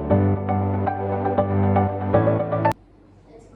Let's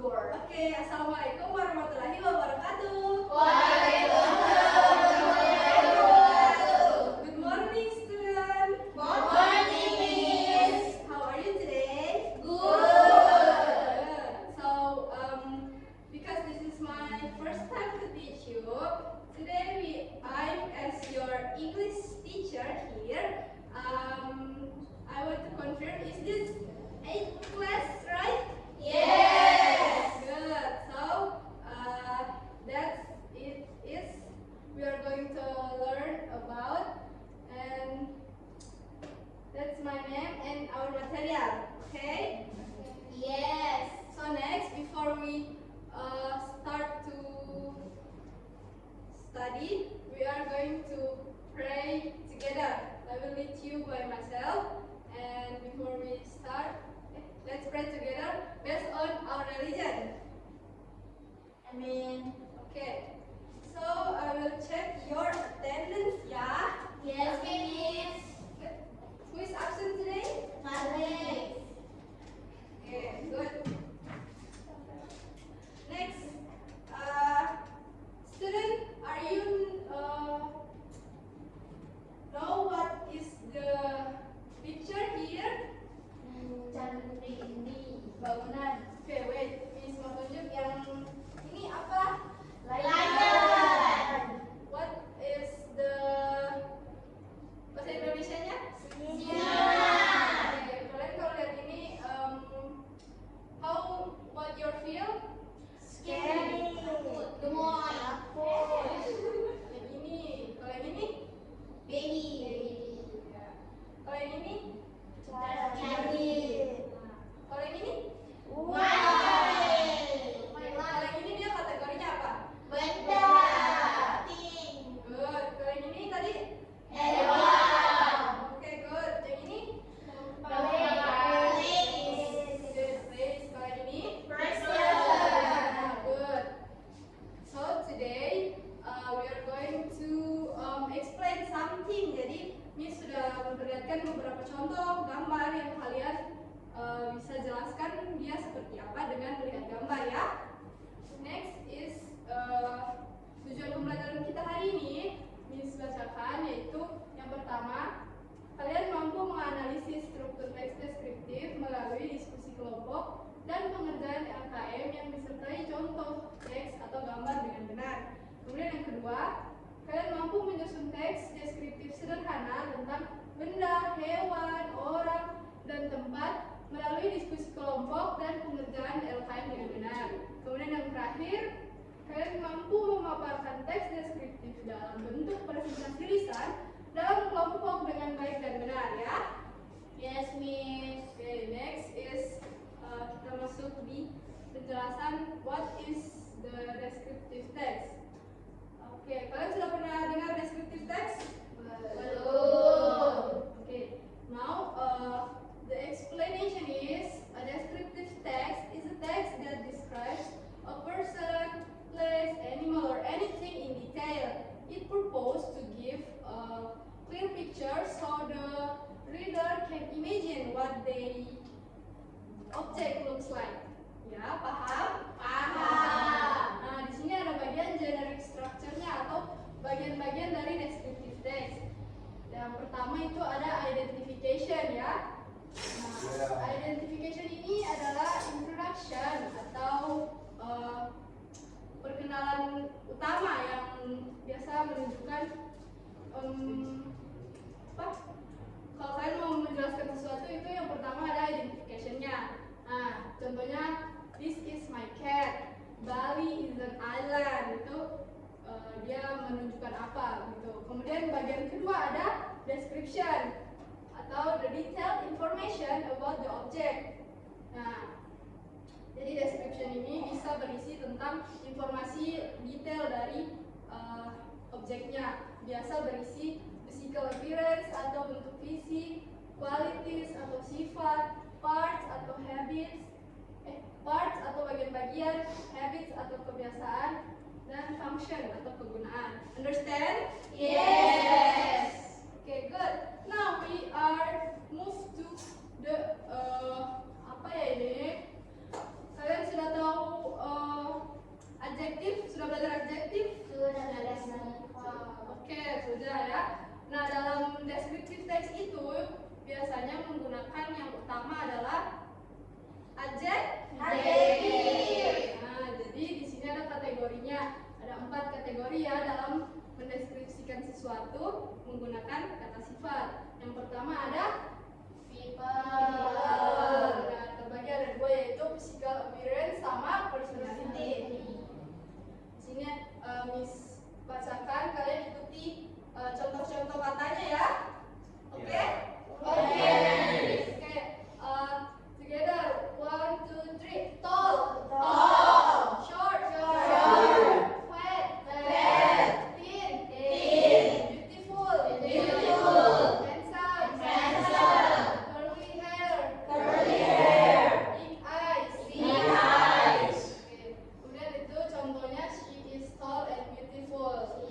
go. Oke, assalamualaikum warahmatullahi wabarakatuh. Good morning, student. Good morning, Miss. How are you today? Good. So, because this is my first time to teach you, today I'm as your English teacher here. I want to confirm, is this 8th class, right? Yes. Good. So, that's it is we are going to learn about, and that's my name and our material. Okay. Yes. So next, before we start to study, we are going to pray together. I will lead you by myself, and before we start, let's pray together based on our religion. Amen. Okay. So I will check your attendance, yeah. Yes, Miss. Who is absent today? Malik. Okay, good. Next, student, are you know what is the picture here? Cantik ini. Bangunan. Okay, wait. Miss mau tunjuk yang ini apa? Layar. What is the bahasa Indonesianya? Sinar. Okay, kalian kalau lihat ini, how what your feel? Scary. Gemoy. Yang ini, kalau yang ini? Baby. Ya. Kalau yang ini? Cantik. Kalau yang ini? White. Kalau yang ini dia kategorinya apa? Benda. Pink. Good. Kalau yang ini tadi? Hewan. Oke, good. Yang ini? Place. Good. Place. Kalau yang ini? Person. Good. So today we are going to explain something. Jadi Miss sudah memperlihatkan beberapa contoh gambar yang kalian bisa jelaskan dia seperti apa dengan melihat gambar ya. Next is tujuan pembelajaran kita hari ini Miss bacakan, yaitu yang pertama, kalian mampu menganalisis struktur teks deskriptif melalui diskusi kelompok dan pengerjaan LKM yang disertai contoh teks atau gambar dengan benar. Kemudian yang kedua, kalian mampu menyusun teks deskriptif sederhana tentang benda, hewan, orang, dan tempat melalui diskusi kelompok dan pengerjaan LKM dengan benar. Kemudian yang terakhir, kalian mampu memaparkan teks deskriptif dalam bentuk presentasi lisan dalam kelompok dengan baik dan benar ya. Yes, Miss. Okay, next is kita masuk di penjelasan what is the descriptive text. Oke, kalian sudah pernah dengar descriptive text? Belum. Okay, now the explanation is a descriptive text is a text that describes a person, place, animal, or anything in detail. It purposes to give a clear picture so the reader can imagine what the object looks like. Ya, paham? Paham. Nah, di sini ada bagian generic structure-nya atau bagian-bagian dari descriptive text. Yang pertama itu ada identification ya. Nah, identification ini adalah introduction atau perkenalan utama yang biasa menunjukkan kalau kalian mau menjelaskan sesuatu itu yang pertama ada identification-nya. Nah, contohnya this is my cat, Bali is an island, itu dia menunjukkan apa gitu. Kemudian bagian kedua ada description atau the detailed information about the object. Nah, jadi description ini bisa berisi tentang informasi detail dari objeknya. Biasa berisi physical appearance atau bentuk fisik, qualities atau sifat, parts atau habits, parts atau bagian-bagian, habits atau kebiasaan, dan function atau kegunaan. Understand? Yes. Okay, good. Now we are move to apa ya ini? Kalian sudah tahu adjektif? Sudah belajar adjektif? Oke, sudah ya. Nah, dalam descriptive text itu biasanya menggunakan yang utama adalah adjektif. Nah, jadi di sini ada kategorinya. Ada 4 kategori ya dalam mendeskripsikan sesuatu menggunakan kata sifat. Yang pertama ada People. Nah, terbagi ada 2 yaitu physical appearance sama personality. Di sini Miss bacakan, kalian ikuti contoh-contoh katanya ya. Oke? Oke. Together. 1, 2, 3. Tall. Short. Fat. Thin. Beautiful. Handsome. Curly hair. Big eyes. Oke. Kemudian itu contohnya, she is tall and beautiful.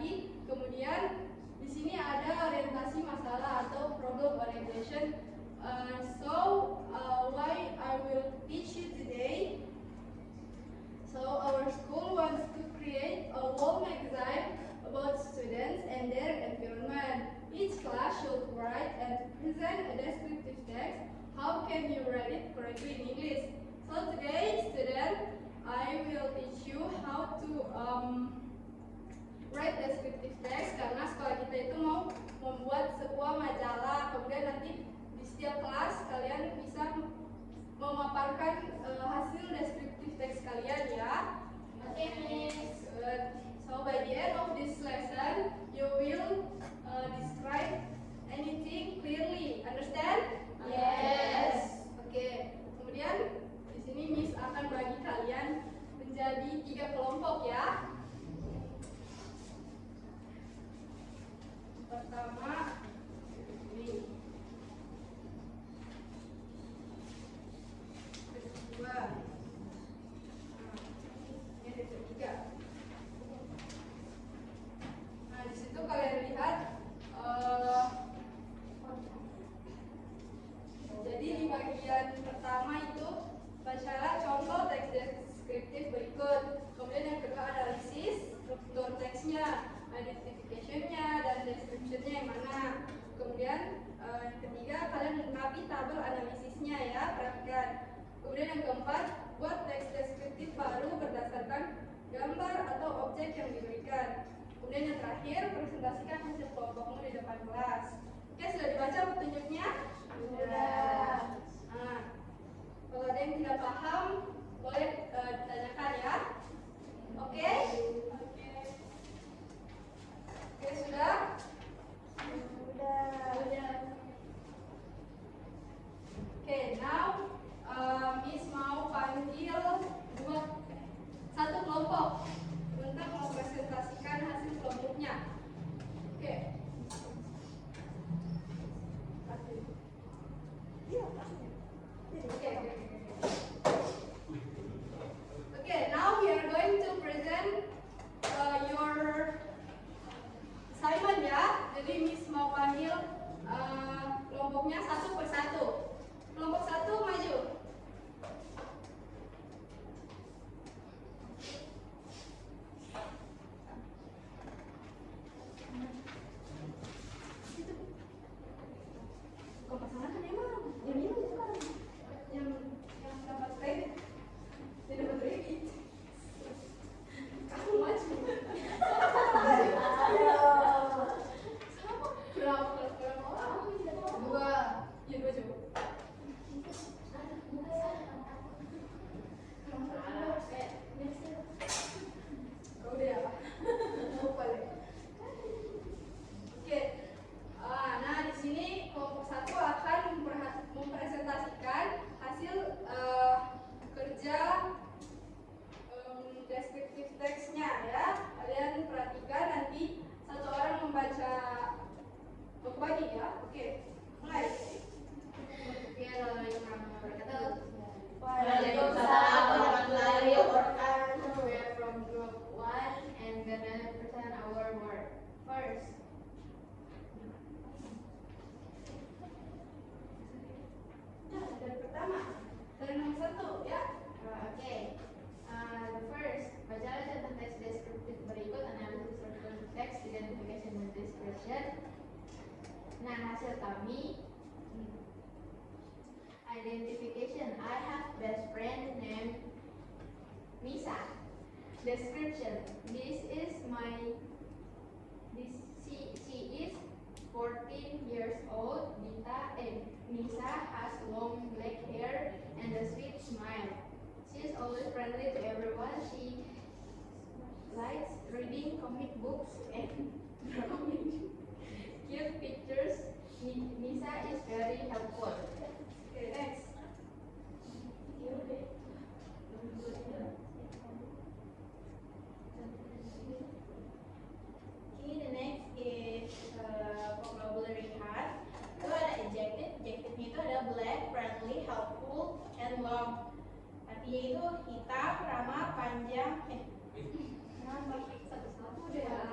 study. Kemudian di sini ada orientasi masalah atau problem orientation. Why I will teach you today. So our school wants to create a wall magazine about students and their environment. Each class should write and present a descriptive text. How can you write it correctly in English? So today, students, I will teach you how to write descriptive text, karena sekolah kita itu mau membuat sebuah majalah. Kemudian nanti di setiap kelas kalian bisa memaparkan hasil descriptive text kalian ya. Okay, Miss. Good. So by the end of this lesson, you will describe anything clearly. Understand? Yes. Oke. Kemudian di sini Miss akan bagi kalian menjadi 3 kelompok ya. Pertama, ini. Kedua. Ini ada ketiga. Nah, di situ kalian lihat jadi di bagian pertama itu bacalah contoh teks deskriptif berikut. Kemudian yang kedua analisis struktur teksnya, identification-nya dan description-nya yang mana. Kemudian yang ketiga kalian melengkapi tabel analisisnya ya, perhatikan. Kemudian yang keempat, buat teks deskriptif baru berdasarkan gambar atau objek yang diberikan. Kemudian yang terakhir, presentasikan hasil kelompokmu di depan kelas. Oke, sudah dibaca petunjuknya? Sudah. Nah, kalau ada yang tidak paham, boleh ditanyakan ya. Oke? Oke, sudah? Sudah. Oke, now Miss mau panggil satu kelompok untuk mempresentasikan hasil kelompoknya. Oke. Okay, now we are going to present your assignment ya. Jadi Miss mau panggil kelompoknya satu persatu. Kelompok satu maju. Kok pasangan kan emang yang ini bukan yang dapat kredit, yang dapat kredit. Kamu maju. Berapa orang? Dua. Ya dua coba. Kau udah apa? Lupa deh. Oke. Nah di sini kelompok satu akan mempresentasikan hasil kerja deskriptif teksnya ya. Kalian perhatikan nanti satu orang membaca bagi ya. Oke, mulai. Assalamualaikum warahmatullahi wabarakatuh. Waalaikumsalam warahmatullahi wabarakatuh. We are from group 1 and gonna present our work. First, Dari pertama, dari nomor satu ya. the first, bacalah contoh teks deskriptif berikut, analisis struktur teks, identification dan description. Nah, hasil kami identification. I have best friend named Misa. Description. She is 14 years old. Misa has long black hair and a sweet smile. She is always friendly to everyone. She likes reading comic books and drawing cute pictures. Misa is very helpful. Okay, next. Okay, the next is vocabulary card. Itu ada adjective. Adjective-nya itu ada black, friendly, helpful, and long. Artinya itu hitam, ramah, panjang. Satu-satu deh ya.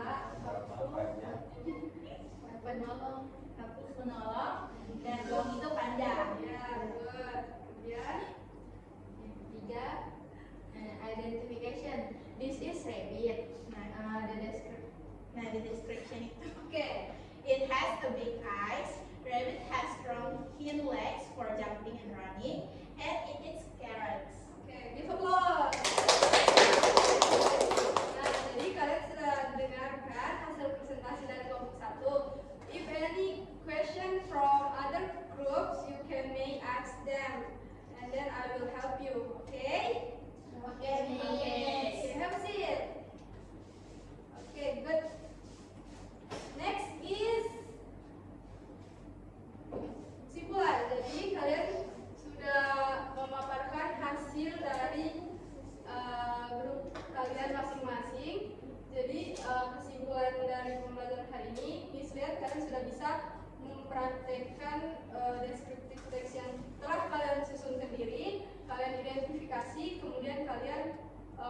Setelah kalian susun sendiri, kalian identifikasi, kemudian kalian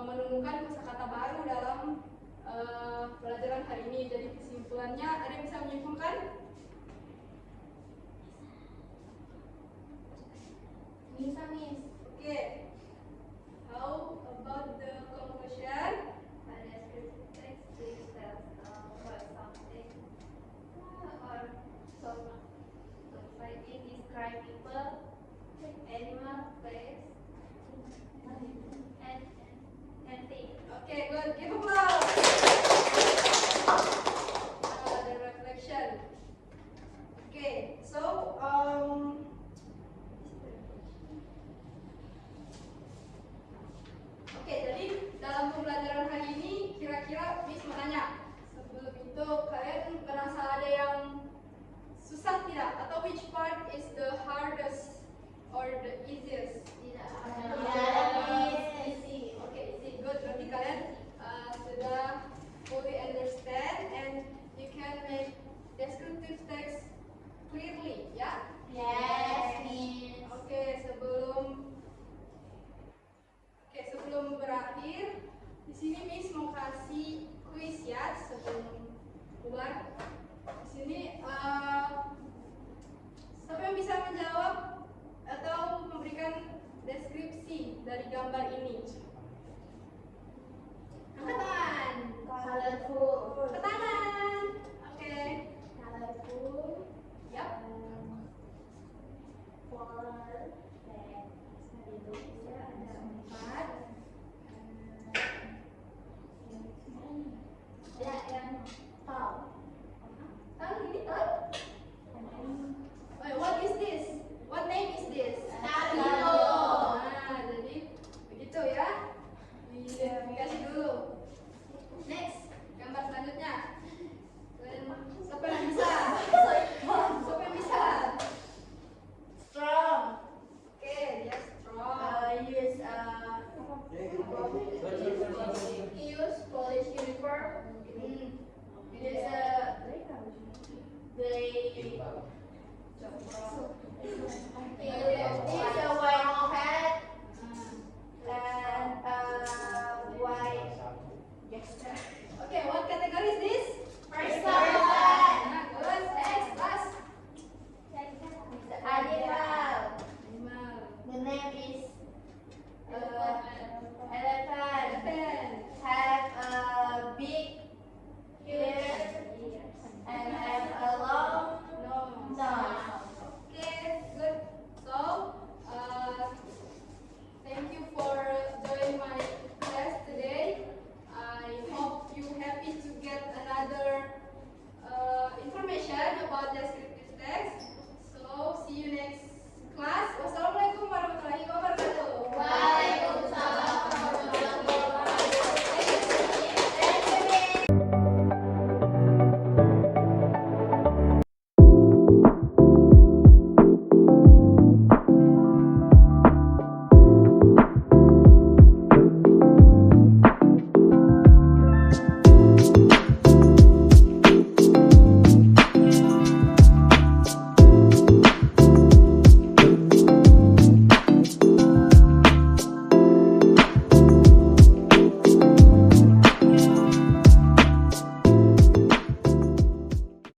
menemukan kosakata baru dalam pelajaran hari ini. Jadi kesimpulannya, ada yang bisa menyimpulkan? Bisa, Miss. Okay. How about the conclusion? Pada script text, please tell